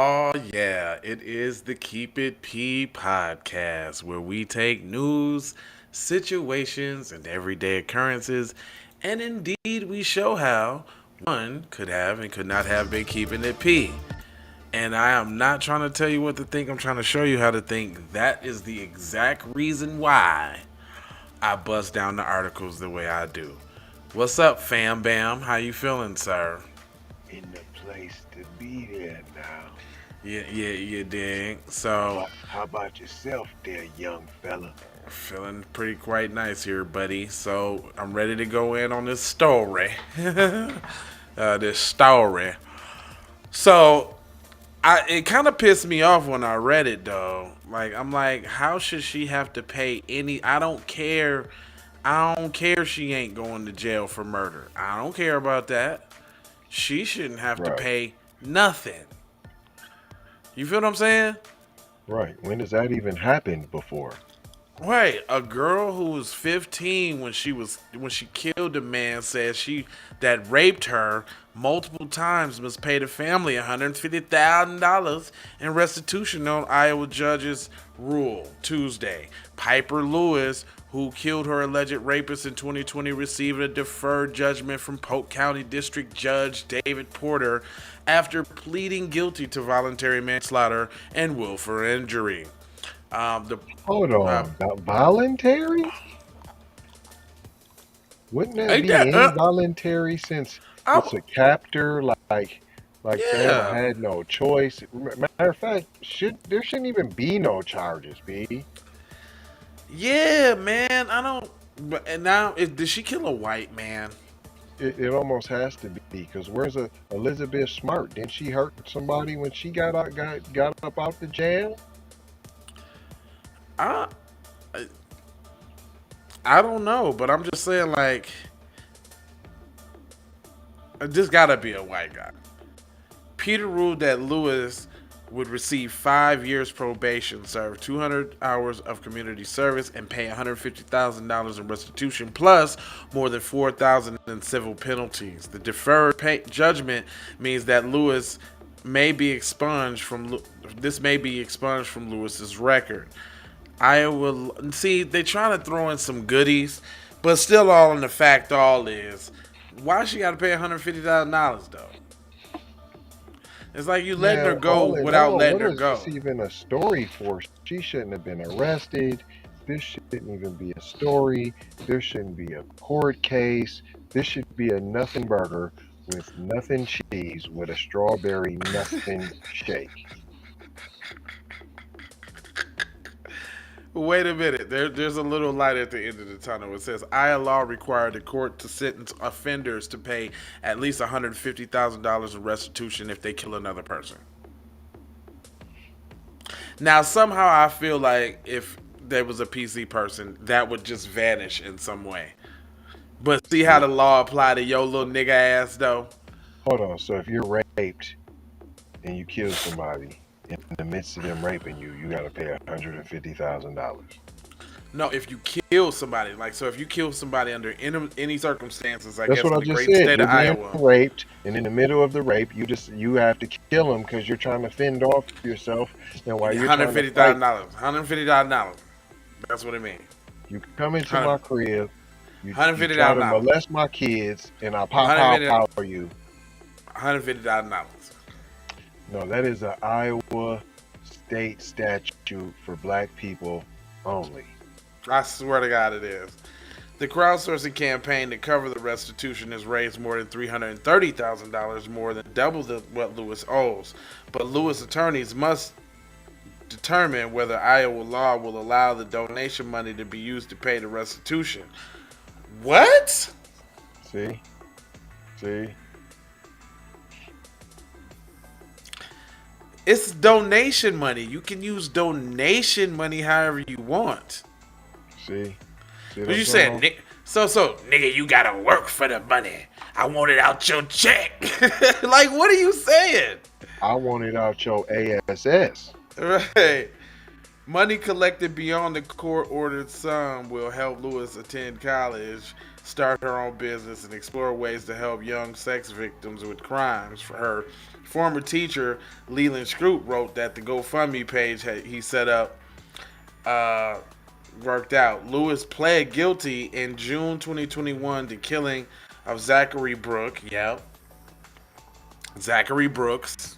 Oh, yeah. It is the Keep It P podcast where we take news, situations, and everyday occurrences, and indeed we show how one could have and could not have been keeping it P. And I am not trying to tell you what to think, I'm trying to show you how to think. That is the exact reason why I bust down the articles the way I do. What's up, fam bam? How you feeling, sir? In the place to be there now. Yeah, you dig. How So, about how about yourself there, young fella? feeling pretty quite nice here, buddy. So, I'm ready to go in on this story. This story. So, it kind of pissed me off when I read it, though. Like, I'm like, how should she have to pay any? I don't care. I don't care she ain't going to jail for murder. I don't care about that. She shouldn't have to Right, pay nothing. You feel what I'm saying? right. When has that even happened before? Right, a girl who was 15 when she killed a man says she that raped her multiple times must pay the family $150,000 in restitution on Iowa judges rule Tuesday. Piper Lewis, who killed her alleged rapist in 2020, received a deferred judgment from Polk County District Judge David Porter after pleading guilty to voluntary manslaughter and willful injury. The Hold uh, on. Voluntary? Wouldn't that Ain't be that? involuntary since I, it's a captor? Like they yeah, had no choice. Matter of fact, there shouldn't even be no charges, B. yeah, man. I don't. But and now, did she kill a white man? It almost has to be because where's Elizabeth Smart? Didn't she hurt somebody when she got up out the jail? I, I don't know, but I'm just saying, like, this gotta be a white guy. Peter ruled that Lewis would receive 5 years probation, serve 200 hours of community service, and pay $150,000 in restitution, plus more than $4,000 in civil penalties. The deferred judgment means that Lewis may be expunged from this may be expunged from Lewis's record. Iowa, see, they trying to throw in some goodies, but still, all in the fact, all is why she got to pay $150,000 though. It's like you letting her Now, go all in without all, letting what her is this go. even a story for? She shouldn't have been arrested. This shouldn't even be a story. There shouldn't be a court case. This should be a nothing burger with nothing cheese with a strawberry nothing shake. Wait a minute. There's a little light at the end of the tunnel. It says Iowa law required the court to sentence offenders to pay at least $150,000 in restitution if they kill another person. Now, somehow I feel like if there was a PC person, that would just vanish in some way. But see how See, the law apply to your little nigga ass though? hold on. So if you're raped and you kill somebody in the midst of them raping you, you got to pay $150,000. No, if you kill somebody, like so, if you kill somebody under any circumstances, I That's guess what in I the just great said. state of You're being Iowa, raped, and in the middle of the rape, you have to kill them because you're trying to fend off yourself. And while one you're hundred trying to fifty fight, thousand dollars, $150,000. That's what it means. you come into Hundred my crib, hundred you fifty try thousand to dollars. molest my kids, and I One pow hundred pow fifty. pow you. $150,000. No, that is an Iowa state statute for black people only. I swear to God, it is. The crowdsourcing campaign to cover the restitution has raised more than $330,000, more than double what Lewis owes. But Lewis attorneys must determine whether Iowa law will allow the donation money to be used to pay the restitution. What? See, see, It's donation money. You can use donation money however you want. see, see what But I'm you talking said, about? so, nigga, you gotta work for the money. I want it out your check. Like, what are you saying? I want it out your ASS. Right. Money collected beyond the court-ordered sum will help Lewis attend college, start her own business, and explore ways to help young sex victims with crimes. For her former teacher, Leland Scroot, wrote that the GoFundMe page he set up uh, worked out. Lewis pled guilty in June 2021 to killing of Zachary Brooks. Yep, Zachary Brooks.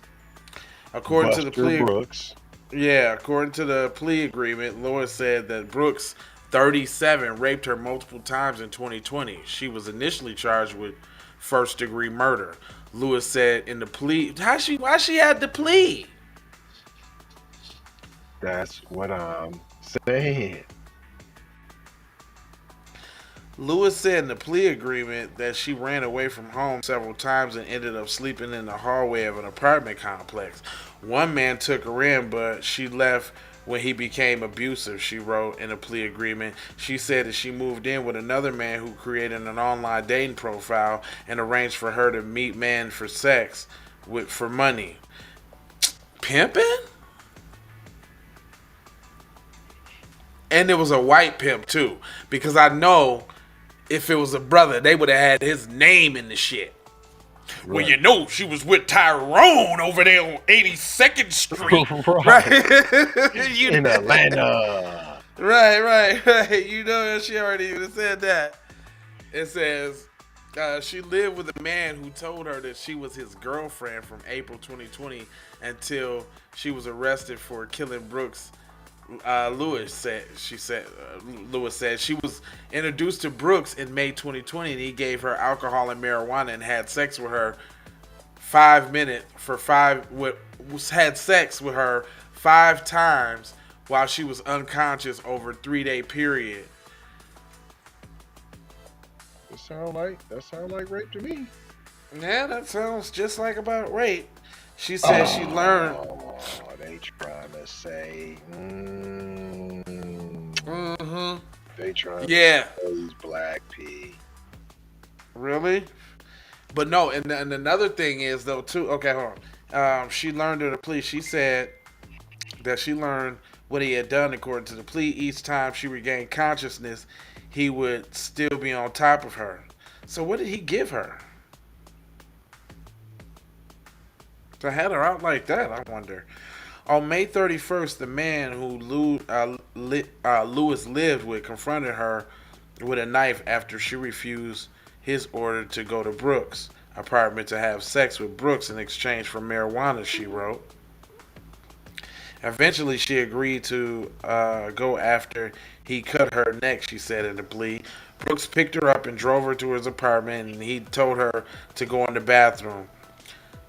According to the Buster plea, Brooks. yeah, according to the plea agreement, Lewis said that Brooks, 37, raped her multiple times in 2020. She was initially charged with first-degree murder. Lewis said in the plea, why she had the plea? That's what I'm saying. Lewis said in the plea agreement that she ran away from home several times and ended up sleeping in the hallway of an apartment complex. One man took her in, but she left when he became abusive, she wrote in a plea agreement. She said that she moved in with another man who created an online dating profile and arranged for her to meet men for sex for money. Pimping? And it was a white pimp too, because I know if it was a brother, they would have had his name in the shit. Right. Well, you know, she was with Tyrone over there on 82nd Street. Right. In Atlanta. Right. You know, she already even said that. It says she lived with a man who told her that she was his girlfriend from April 2020 until she was arrested for killing Brooks. Lewis said she was introduced to Brooks in May 2020 and he gave her alcohol and marijuana and had sex with her 5 times while she was unconscious over a 3-day period. That sound like rape to me. Yeah, that sounds just like about rape. She said she learned. Oh, they trying to say. They trying to say he's Black P. Really? But no, and another thing is though too. Okay, hold on. She learned in the plea. She said that she learned what he had done according to the plea. Each time she regained consciousness, he would still be on top of her. So what did he give her? To have her out like that, I wonder. On May 31st, the man who Lewis lived with confronted her with a knife after she refused his order to go to Brooks' apartment to have sex with Brooks in exchange for marijuana, she wrote. Eventually, she agreed to go after he cut her neck, she said in the plea. Brooks picked her up and drove her to his apartment, and he told her to go in the bathroom.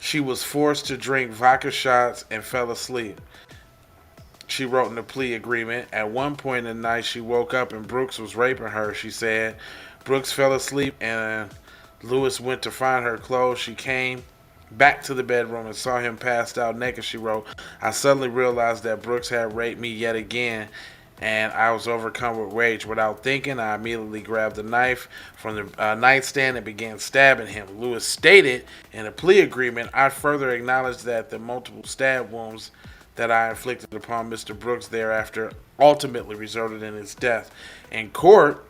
She was forced to drink vodka shots and fell asleep. She wrote in the plea agreement. At one point in the night, she woke up and Brooks was raping her, she said. Brooks fell asleep and Lewis went to find her clothes. She came back to the bedroom and saw him passed out naked, she wrote. I suddenly realized that Brooks had raped me yet again, and I was overcome with rage. Without thinking, I immediately grabbed the knife from the nightstand and began stabbing him. Lewis stated in a plea agreement, I further acknowledge that the multiple stab wounds that I inflicted upon Mr. Brooks thereafter ultimately resulted in his death. In court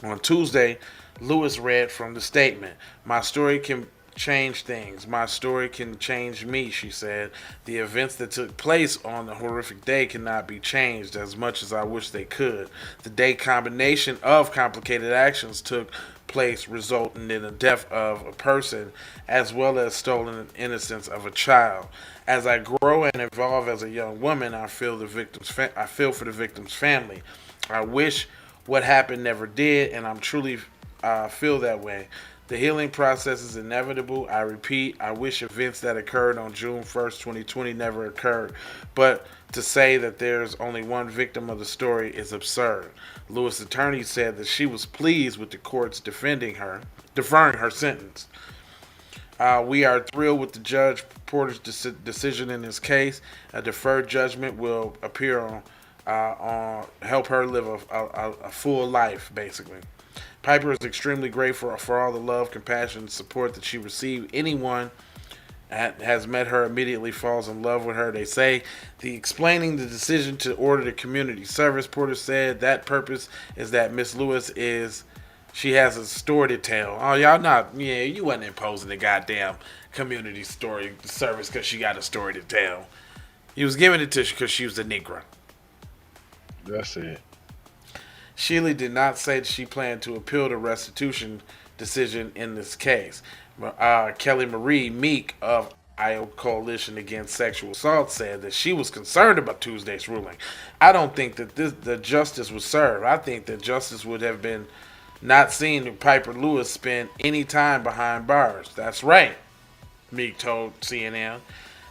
on Tuesday, Lewis read from the statement, my story can change things. My story can change me, she said. The events that took place on the horrific day cannot be changed as much as I wish they could. The day combination of complicated actions took place resulting in the death of a person as well as stolen innocence of a child. As I grow and evolve as a young woman, I feel for the victim's family. I wish what happened never did, and I'm truly feel that way. The healing process is inevitable. I repeat, I wish events that occurred on June 1st, 2020 never occurred. But to say that there's only one victim of the story is absurd. Lewis' attorney said that she was pleased with the courts deferring her sentence. We are thrilled with the Judge Porter's decision in this case. A deferred judgment will appear on help her live a full life, basically. Piper is extremely grateful for all the love, compassion, and support that she received. Anyone has met her, immediately falls in love with her. They say explaining the decision to order the community service. Porter said that purpose is that Miss Lewis she has a story to tell. Oh, y'all not, yeah, you wasn't imposing the goddamn community story service because she got a story to tell. He was giving it to her because she was a Negro. That's it. Shealy did not say that she planned to appeal the restitution decision in this case. Kelly Marie Meek of Iowa Coalition Against Sexual Assault said that she was concerned about Tuesday's ruling. I don't think that the justice was served. I think that justice would have been not seeing Piper Lewis spend any time behind bars. That's right, Meek told CNN.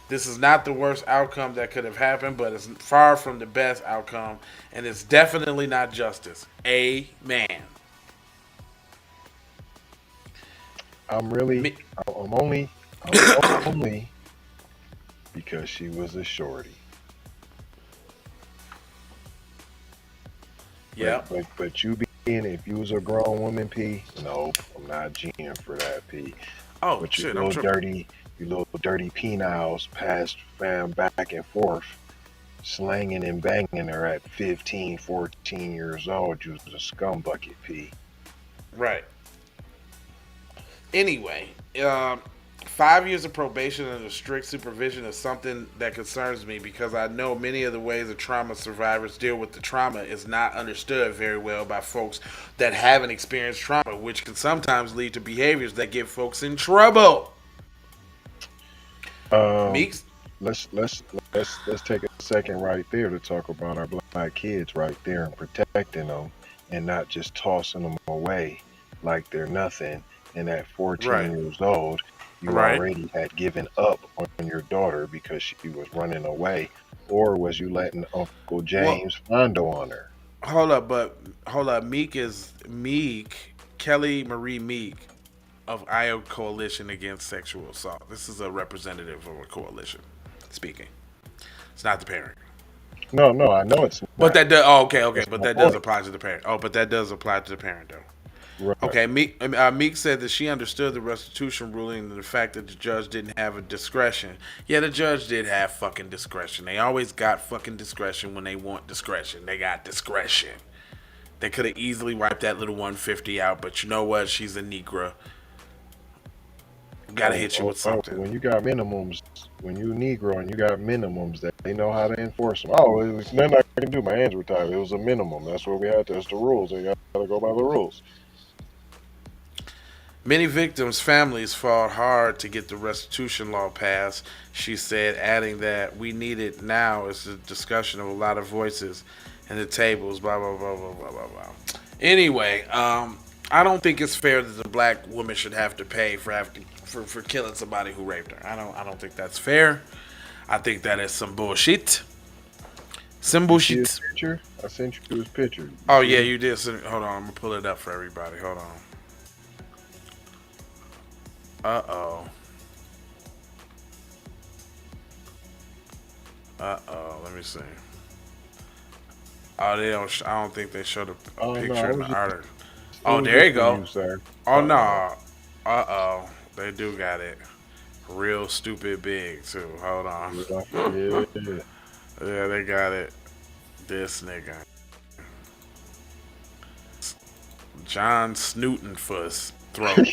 This is not the worst outcome that could have happened, but it's far from the best outcome, and it's definitely not justice. Amen. I'm only because she was a shorty. Yeah. But you being, if you was a grown woman, P, nope, I'm not G'ing for that, P. Oh, but shit, you little dirty penals passed fam back and forth, slanging and banging her at 15, 14 years old. You was a scumbucket, P. Right. Anyway, 5 years of probation under strict supervision is something that concerns me because I know many of the ways that trauma survivors deal with the trauma is not understood very well by folks that haven't experienced trauma, which can sometimes lead to behaviors that get folks in trouble. Meeks, let's take a second right there to talk about our black kids right there and protecting them and not just tossing them away like they're nothing. And at 14 years old, you already had given up on your daughter because she was running away, or was you letting Uncle James Fondo on her? Hold up. Kelly Marie Meek of Iowa Coalition Against Sexual Assault. This is a representative of a coalition speaking. It's not the parent. No, I know it's not. But that does. Oh, okay. But that does apply to the parent. Oh, but that does apply to the parent, though. Right. Okay, Meek said that she understood the restitution ruling and the fact that the judge didn't have a discretion. Yeah, the judge did have fucking discretion. They always got fucking discretion when they want discretion. They got discretion. They could have easily wiped that little 150 out, but you know what? She's a Negro. Gotta hit you with something. When you got minimums, when you Negro and you got minimums, that they know how to enforce them. Oh, there's nothing I can do. My hands were tied. It was a minimum. That's what we had. That's the rules. And you got to go by the rules. Many victims' families fought hard to get the restitution law passed, she said, adding that we need it now is a discussion of a lot of voices and the tables, blah, blah, blah, blah, blah, blah, blah. Anyway, I don't think it's fair that the black woman should have to pay for killing somebody who raped her. I don't think that's fair. I think that is some bullshit. Some bullshit. I sent you his picture. Oh, yeah, you did. Hold on, I'm going to pull it up for everybody. Hold on. Let me see. Oh, they don't. I don't think they showed a picture in the article. Oh, there you go. Oh no. They do got it. Real stupid big too. Hold on. Yeah, they got it. This nigga. John Snootenfuss throat.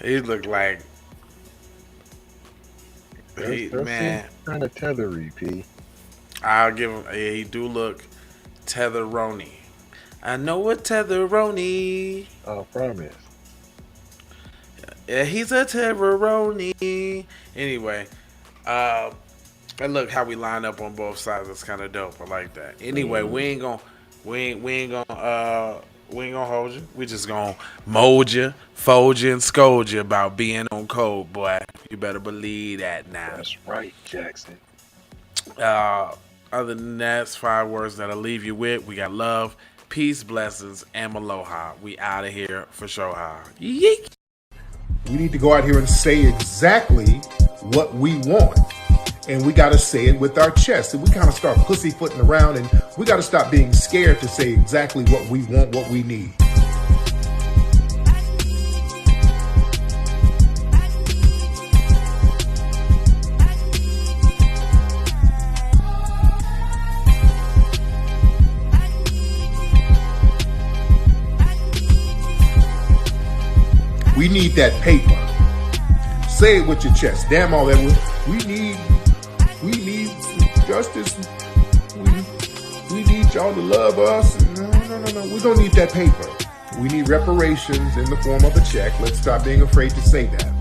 He looked like man. Kind of tethery, P. I'll give him. Yeah, he do look tetheroni. I know a tetheroni. I promise. Yeah, he's a tetheroni. Anyway, and look how we line up on both sides. It's kind of dope. I like that. Anyway, we ain't gonna hold you. We just gonna mold you, fold you, and scold you about being on code, boy. You better believe that now. That's right, Jackson. Other than that, it's 5 words that I'll leave you with. We got love, peace, blessings, and aloha. We out of here for sure. Yeek. We need to go out here and say exactly what we want. And we got to say it with our chest. And we kind of start pussyfooting around, and we got to stop being scared to say exactly what we want, what we need. We need that paper. Say it with your chest. Damn all that. We need justice. We need y'all to love us. No. We don't need that paper. We need reparations in the form of a check. Let's stop being afraid to say that.